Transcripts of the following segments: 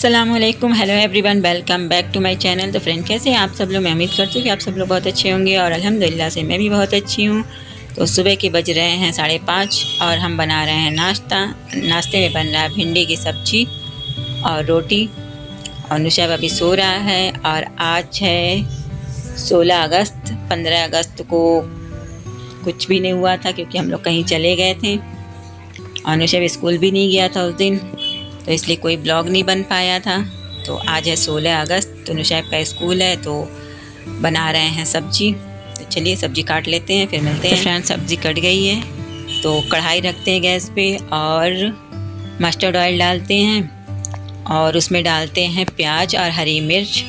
अस्सलामुअलैकुम, hello everyone, welcome back to my channel. तो friend, कैसे हैं आप सब लोग? मैं उम्मीद करती हूँ कि आप सब लोग बहुत अच्छे होंगे और अल्हम्दुलिल्लाह से मैं भी बहुत अच्छी हूँ। तो सुबह के बज रहे हैं 5:30 और हम बना रहे हैं नाश्ता। नाश्ते में बन रहा है भिंडी की सब्जी और रोटी। और नुशैब अभी सो रहा है। और आज है 16 अगस्त। 15 अगस्त को कुछ भी नहीं हुआ था क्योंकि हम लोग कहीं चले गए थे और नुशैब स्कूल भी नहीं गया था उस दिन, तो इसलिए कोई ब्लॉग नहीं बन पाया था। तो आज है 16 अगस्त, तो नुशैब का स्कूल है, तो बना रहे हैं सब्जी। तो चलिए सब्जी काट लेते हैं, फिर मिलते हैं। तो फ्रेंड, सब्जी कट गई है, तो कढ़ाई रखते हैं गैस पे और मस्टर्ड ऑयल डालते हैं और उसमें डालते हैं प्याज और हरी मिर्च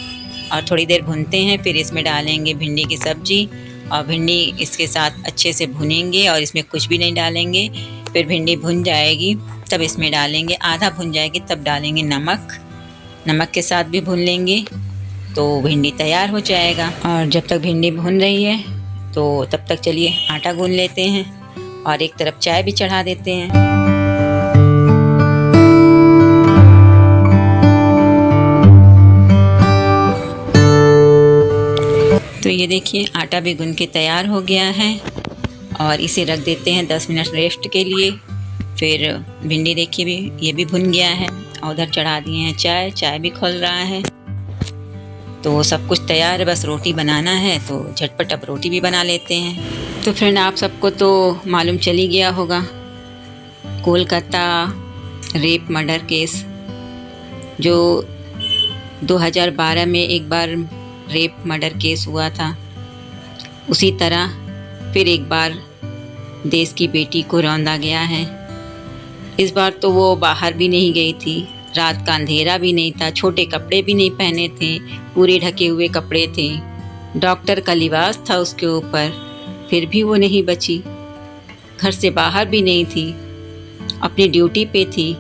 और थोड़ी देर भूनते हैं। फिर इसमें डालेंगे भिंडी की सब्जी और भिंडी इसके साथ अच्छे से भुनेंगे और इसमें कुछ भी नहीं डालेंगे। फिर भिंडी भुन जाएगी तब इसमें डालेंगे, आधा भुन जाएगी तब डालेंगे नमक के साथ भी भून लेंगे तो भिंडी तैयार हो जाएगा। और जब तक भिंडी भुन रही है तो तब तक चलिए आटा गूंद लेते हैं और एक तरफ चाय भी चढ़ा देते हैं। तो ये देखिए आटा भी गूंद के तैयार हो गया है और इसे रख देते हैं 10 मिनट रेस्ट के लिए। फिर भिंडी देखिए भी ये भी भुन गया है और उधर चढ़ा दिए हैं चाय भी खोल रहा है। तो सब कुछ तैयार है, बस रोटी बनाना है, तो झटपट अब रोटी भी बना लेते हैं। तो फ्रेंड, आप सबको तो मालूम चल ही गया होगा कोलकाता रेप मर्डर केस, जो 2012 में एक बार रेप मर्डर केस हुआ था, उसी तरह फिर एक बार देश की बेटी को रौंदा गया है। इस बार तो वो बाहर भी नहीं गई थी, रात का अंधेरा भी नहीं था, छोटे कपड़े भी नहीं पहने थे, पूरे ढके हुए कपड़े थे, डॉक्टर का लिबास था उसके ऊपर, फिर भी वो नहीं बची। घर से बाहर भी नहीं थी, अपनी ड्यूटी पे थी,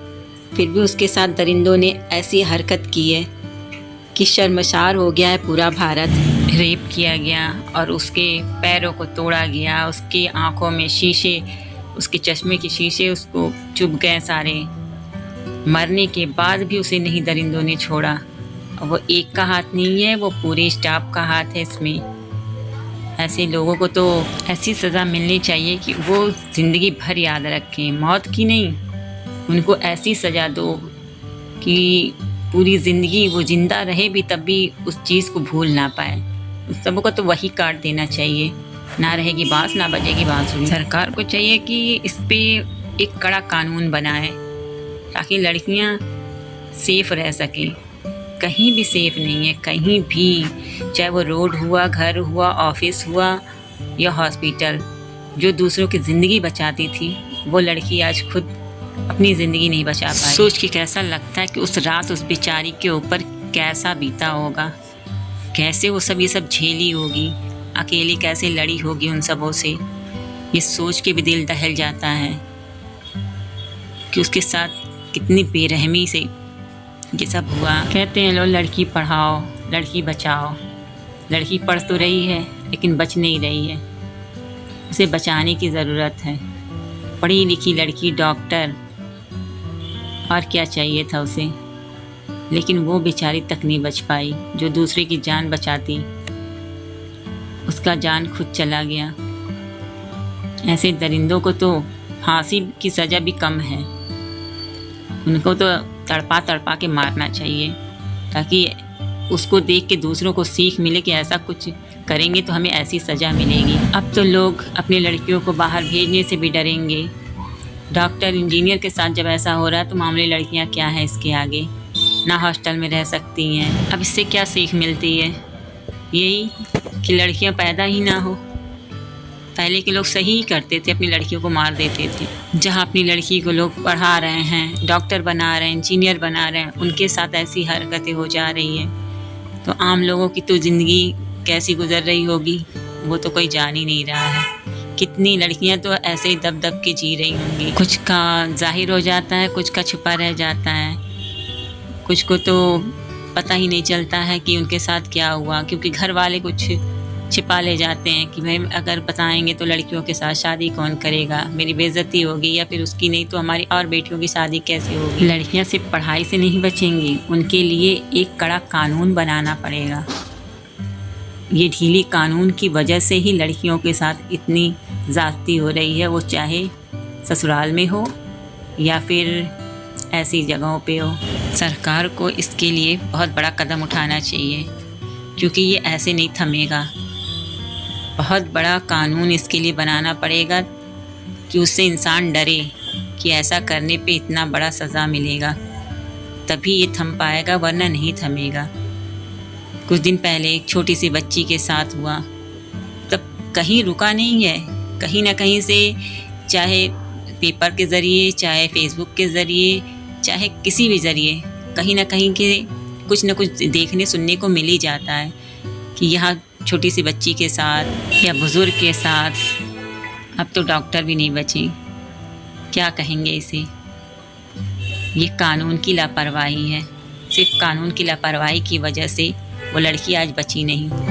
फिर भी उसके साथ दरिंदों ने ऐसी हरकत की है कि शर्मसार हो गया है पूरा भारत। रेप किया गया और उसके पैरों को तोड़ा गया, उसकी आंखों में शीशे, उसके चश्मे के शीशे उसको चुभ गए सारे। मरने के बाद भी उसे नहीं दरिंदों ने छोड़ा। वो एक का हाथ नहीं है, वो पूरे स्टाफ का हाथ है इसमें। ऐसे लोगों को तो ऐसी सज़ा मिलनी चाहिए कि वो ज़िंदगी भर याद रखें, मौत की नहीं, उनको ऐसी सज़ा दो कि पूरी ज़िंदगी वो ज़िंदा रहे भी तब भी उस चीज़ को भूल ना पाए। उस सबको तो वही काट देना चाहिए, ना रहेगी बाँस ना बजेगी बाँसुरी। सरकार को चाहिए कि इस पे एक कड़ा कानून बनाए ताकि लड़कियां सेफ रह सकें। कहीं भी सेफ नहीं है, कहीं भी, चाहे वो रोड हुआ, घर हुआ, ऑफिस हुआ या हॉस्पिटल। जो दूसरों की ज़िंदगी बचाती थी वो लड़की आज खुद अपनी ज़िंदगी नहीं बचा पाई। सोच के कैसा लगता है कि उस रात उस बेचारी के ऊपर कैसा बीता होगा, कैसे वो सब ये सब झेली होगी, अकेली कैसे लड़ी होगी उन सबों से। ये सोच के भी दिल दहल जाता है कि उसके साथ कितनी बेरहमी से ये सब हुआ। कहते हैं लोग लड़की पढ़ाओ लड़की बचाओ, लड़की पढ़ तो रही है लेकिन बच नहीं रही है, उसे बचाने की ज़रूरत है। पढ़ी लिखी लड़की, डॉक्टर, और क्या चाहिए था उसे, लेकिन वो बेचारी तक नहीं बच पाई। जो दूसरे की जान बचाती, उसका जान खुद चला गया। ऐसे दरिंदों को तो फांसी की सज़ा भी कम है, उनको तो तड़पा तड़पा के मारना चाहिए ताकि उसको देख के दूसरों को सीख मिले कि ऐसा कुछ करेंगे तो हमें ऐसी सज़ा मिलेगी। अब तो लोग अपनी लड़कियों को बाहर भेजने से भी डरेंगे। डॉक्टर इंजीनियर के साथ जब ऐसा हो रहा है तो मामूली लड़कियां क्या हैं इसके आगे, ना हॉस्टल में रह सकती हैं। अब इससे क्या सीख मिलती है? यही कि लड़कियां पैदा ही ना हो। पहले के लोग सही ही करते थे, अपनी लड़कियों को मार देते थे। जहाँ अपनी लड़की को लोग पढ़ा रहे हैं, डॉक्टर बना रहे हैं, इंजीनियर बना रहे हैं, उनके साथ ऐसी हरकतें हो जा रही हैं तो आम लोगों की तो ज़िंदगी कैसी गुजर रही होगी वो तो कोई जान ही नहीं रहा है। कितनी लड़कियां तो ऐसे ही दब दब के जी रही होंगी। कुछ का जाहिर हो जाता है, कुछ का छुपा रह जाता है, कुछ को तो पता ही नहीं चलता है कि उनके साथ क्या हुआ, क्योंकि घर वाले कुछ छिपा ले जाते हैं कि भाई अगर बताएंगे तो लड़कियों के साथ शादी कौन करेगा, मेरी बेइज्जती होगी, या फिर उसकी नहीं तो हमारी और बेटियों की शादी कैसे होगी। लड़कियां सिर्फ पढ़ाई से नहीं बचेंगी, उनके लिए एक कड़ा कानून बनाना पड़ेगा। ये ढीली कानून की वजह से ही लड़कियों के साथ इतनी ज़्यादती हो रही है, वो चाहे ससुराल में हो या फिर ऐसी जगहों पे हो। सरकार को इसके लिए बहुत बड़ा कदम उठाना चाहिए, क्योंकि ये ऐसे नहीं थमेगा। बहुत बड़ा कानून इसके लिए बनाना पड़ेगा कि उससे इंसान डरे कि ऐसा करने पे इतना बड़ा सज़ा मिलेगा, तभी ये थम पाएगा, वरना नहीं थमेगा। कुछ दिन पहले एक छोटी सी बच्ची के साथ हुआ, तब कहीं रुका नहीं है, कहीं ना कहीं से, चाहे पेपर के ज़रिए, चाहे फेसबुक के ज़रिए, चाहे किसी भी ज़रिए, कहीं ना कहीं के कुछ न कुछ देखने सुनने को मिल ही जाता है कि यहाँ छोटी सी बच्ची के साथ या बुज़ुर्ग के साथ। अब तो डॉक्टर भी नहीं बचे, क्या कहेंगे इसे। ये कानून की लापरवाही है, सिर्फ कानून की लापरवाही की वजह से वो लड़की आज बची नहीं।